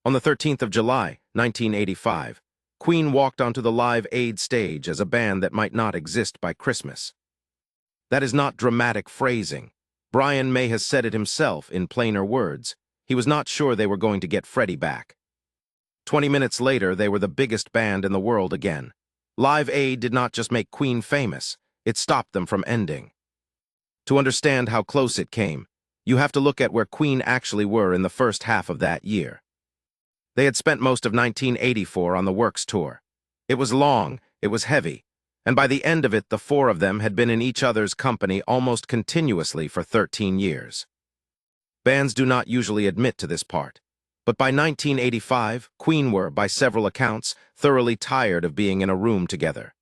On the 13th of July, 1985, Queen walked onto the Live Aid stage as a band that might not exist by Christmas. That is not dramatic phrasing. Brian May has said it himself in plainer words. He was not sure they were going to get Freddie back. 20 minutes later, they were the biggest band in the world again. Live Aid did not just make Queen famous, it stopped them from ending. To understand how close it came, you have to look at where Queen actually were in the first half of that year. They had spent most of 1984 on the Works tour. It was long, it was heavy, and by the end of it, the four of them had been in each other's company almost continuously for 13 years. Bands do not usually admit to this part, but by 1985, Queen were, by several accounts, thoroughly tired of being in a room together.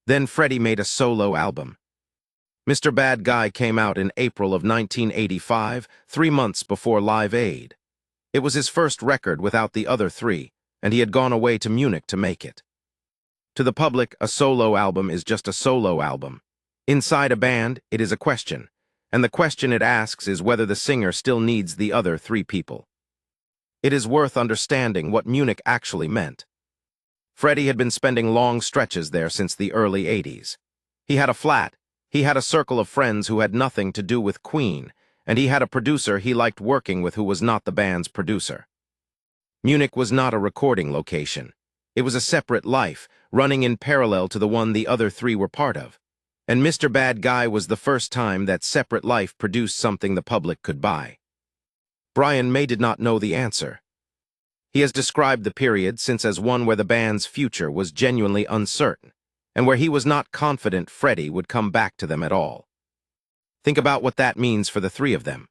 Then Freddie made a solo album. Mr. Bad Guy came out in April of 1985, 3 months before Live Aid. It was his first record without the other three, and he had gone away to Munich to make it. To the public, a solo album is just a solo album. Inside a band, it is a question, and the question it asks is whether the singer still needs the other three people. It is worth understanding what Munich actually meant. Freddie had been spending long stretches there since the early 80s. He had a flat, he had a circle of friends who had nothing to do with Queen, and he had a producer he liked working with who was not the band's producer. Munich was not a recording location. It was a separate life, running in parallel to the one the other three were part of. And Mr. Bad Guy was the first time that separate life produced something the public could buy. Brian May did not know the answer. He has described the period since as one where the band's future was genuinely uncertain, and where he was not confident Freddie would come back to them at all. Think about what that means for the three of them.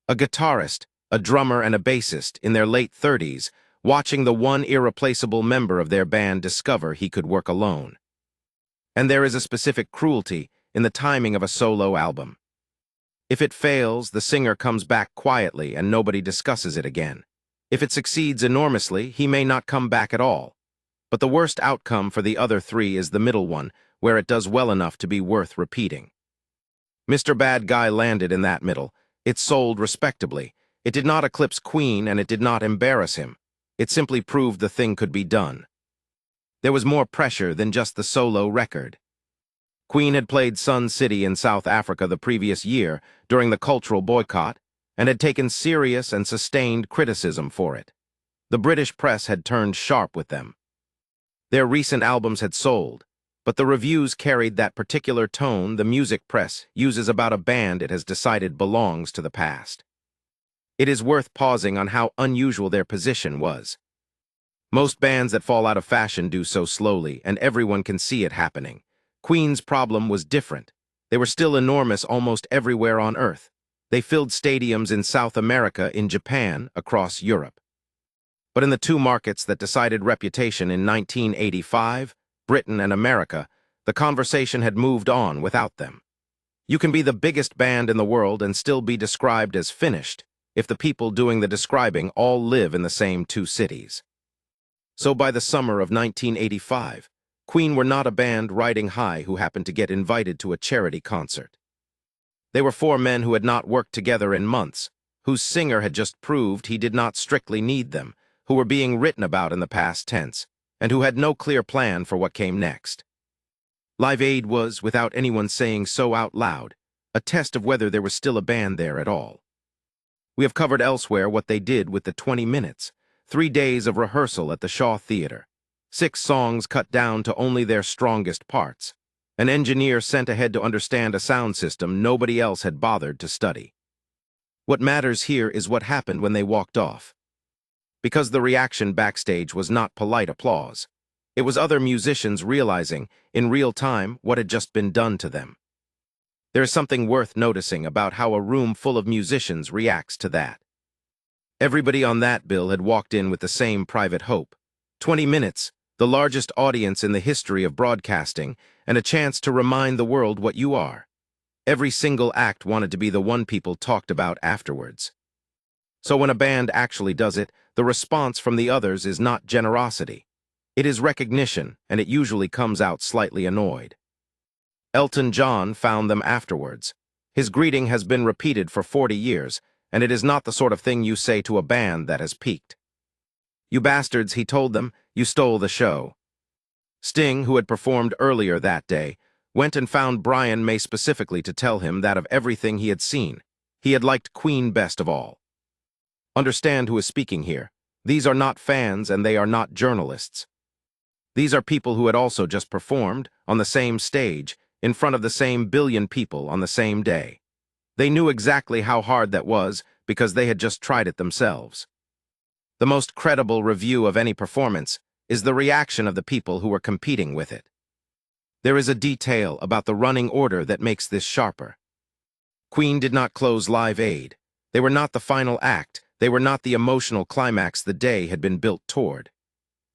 A guitarist, a drummer, and a bassist in their late 30s, watching the one irreplaceable member of their band discover he could work alone. And there is a specific cruelty in the timing of a solo album. If it fails, the singer comes back quietly and nobody discusses it again. If it succeeds enormously, he may not come back at all. But the worst outcome for the other three is the middle one, where it does well enough to be worth repeating. Mr. Bad Guy landed in that middle. It sold respectably. It did not eclipse Queen, and it did not embarrass him. It simply proved the thing could be done. There was more pressure than just the solo record. Queen had played Sun City in South Africa the previous year during the cultural boycott and had taken serious and sustained criticism for it. The British press had turned sharp with them. Their recent albums had sold, but the reviews carried that particular tone the music press uses about a band it has decided belongs to the past. It is worth pausing on how unusual their position was. Most bands that fall out of fashion do so slowly, and everyone can see it happening. Queen's problem was different. They were still enormous almost everywhere on Earth. They filled stadiums in South America, in Japan, across Europe. But in the two markets that decided reputation in 1985, Britain and America, the conversation had moved on without them. You can be the biggest band in the world and still be described as finished if the people doing the describing all live in the same two cities. So by the summer of 1985, Queen were not a band riding high who happened to get invited to a charity concert. They were four men who had not worked together in months, whose singer had just proved he did not strictly need them, who were being written about in the past tense, and who had no clear plan for what came next. Live Aid was, without anyone saying so out loud, a test of whether there was still a band there at all. We have covered elsewhere what they did with the 20 minutes, 3 days of rehearsal at the Shaw Theatre, 6 songs cut down to only their strongest parts, an engineer sent ahead to understand a sound system nobody else had bothered to study. What matters here is what happened when they walked off. Because the reaction backstage was not polite applause. It was other musicians realizing, in real time, what had just been done to them. There is something worth noticing about how a room full of musicians reacts to that. Everybody on that bill had walked in with the same private hope. 20 minutes, the largest audience in the history of broadcasting, and a chance to remind the world what you are. Every single act wanted to be the one people talked about afterwards. So when a band actually does it, the response from the others is not generosity. It is recognition, and it usually comes out slightly annoyed. Elton John found them afterwards. His greeting has been repeated for 40 years, and it is not the sort of thing you say to a band that has peaked. "You bastards," he told them, "you stole the show." Sting, who had performed earlier that day, went and found Brian May specifically to tell him that of everything he had seen, he had liked Queen best of all. Understand who is speaking here. These are not fans and they are not journalists. These are people who had also just performed, on the same stage, in front of the same billion people on the same day. They knew exactly how hard that was because they had just tried it themselves. The most credible review of any performance is the reaction of the people who were competing with it. There is a detail about the running order that makes this sharper. Queen did not close Live Aid. They were not the final act. They were not the emotional climax the day had been built toward.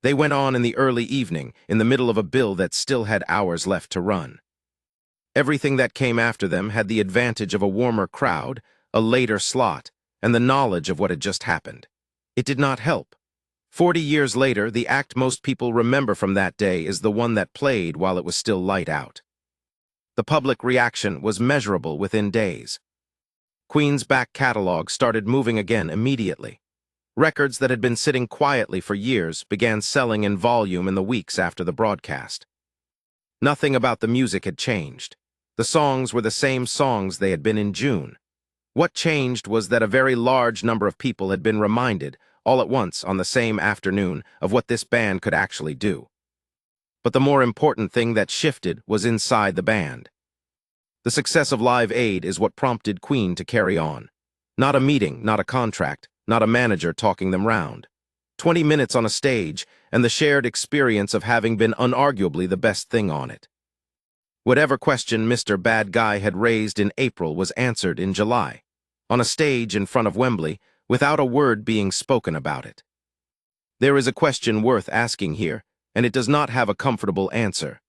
They went on in the early evening, in the middle of a bill that still had hours left to run. Everything that came after them had the advantage of a warmer crowd, a later slot, and the knowledge of what had just happened. It did not help. 40 years later, the act most people remember from that day is the one that played while it was still light out. The public reaction was measurable within days. Queen's back catalog started moving again immediately. Records that had been sitting quietly for years began selling in volume in the weeks after the broadcast. Nothing about the music had changed. The songs were the same songs they had been in June. What changed was that a very large number of people had been reminded, all at once on the same afternoon, of what this band could actually do. But the more important thing that shifted was inside the band. The success of Live Aid is what prompted Queen to carry on. Not a meeting, not a contract, not a manager talking them round. 20 minutes on a stage, and the shared experience of having been unarguably the best thing on it. Whatever question Mr. Bad Guy had raised in April was answered in July, on a stage in front of Wembley, without a word being spoken about it. There is a question worth asking here, and it does not have a comfortable answer.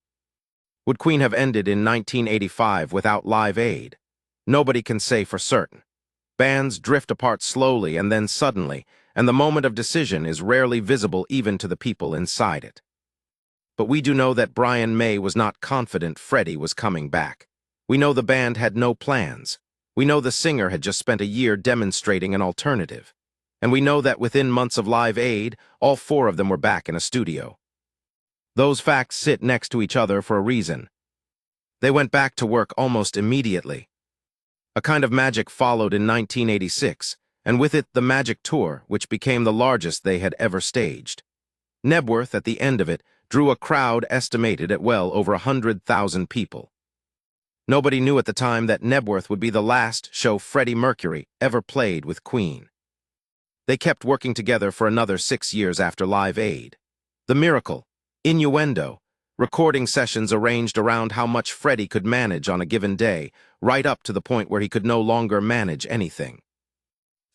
Would Queen have ended in 1985 without Live Aid? Nobody can say for certain. Bands drift apart slowly and then suddenly, and the moment of decision is rarely visible even to the people inside it. But we do know that Brian May was not confident Freddie was coming back. We know the band had no plans. We know the singer had just spent a year demonstrating an alternative. And we know that within months of Live Aid, all 4 of them were back in a studio. Those facts sit next to each other for a reason. They went back to work almost immediately. A kind of magic followed in 1986, and with it the Magic Tour, which became the largest they had ever staged. Knebworth, at the end of it, drew a crowd estimated at well over 100,000 people. Nobody knew at the time that Knebworth would be the last show Freddie Mercury ever played with Queen. They kept working together for another 6 years after Live Aid. The Miracle, Innuendo, recording sessions arranged around how much Freddie could manage on a given day, right up to the point where he could no longer manage anything.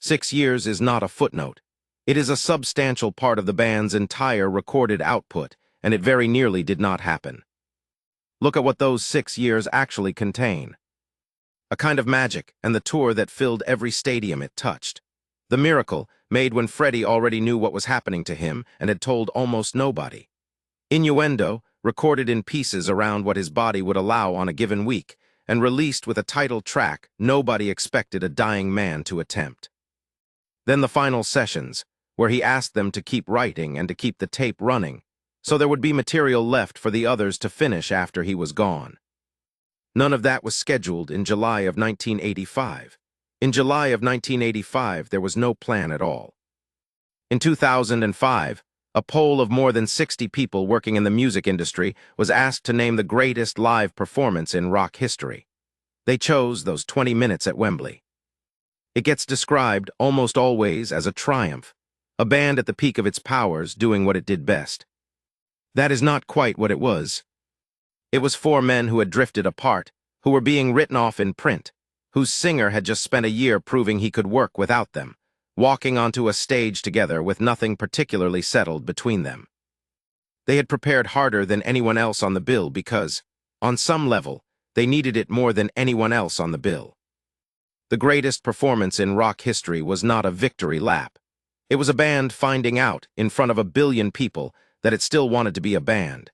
6 years is not a footnote. It is a substantial part of the band's entire recorded output, and it very nearly did not happen. Look at what those 6 years actually contain. A kind of magic and the tour that filled every stadium it touched. The Miracle, made when Freddie already knew what was happening to him and had told almost nobody. Innuendo, recorded in pieces around what his body would allow on a given week, and released with a title track nobody expected a dying man to attempt. Then the final sessions, where he asked them to keep writing and to keep the tape running, so there would be material left for the others to finish after he was gone. None of that was scheduled in July of 1985. In July of 1985, there was no plan at all. In 2005, a poll of more than 60 people working in the music industry was asked to name the greatest live performance in rock history. They chose those 20 minutes at Wembley. It gets described almost always as a triumph, a band at the peak of its powers doing what it did best. That is not quite what it was. It was 4 men who had drifted apart, who were being written off in print, whose singer had just spent a year proving he could work without them, walking onto a stage together with nothing particularly settled between them. They had prepared harder than anyone else on the bill because, on some level, they needed it more than anyone else on the bill. The greatest performance in rock history was not a victory lap. It was a band finding out, in front of a billion people, that it still wanted to be a band.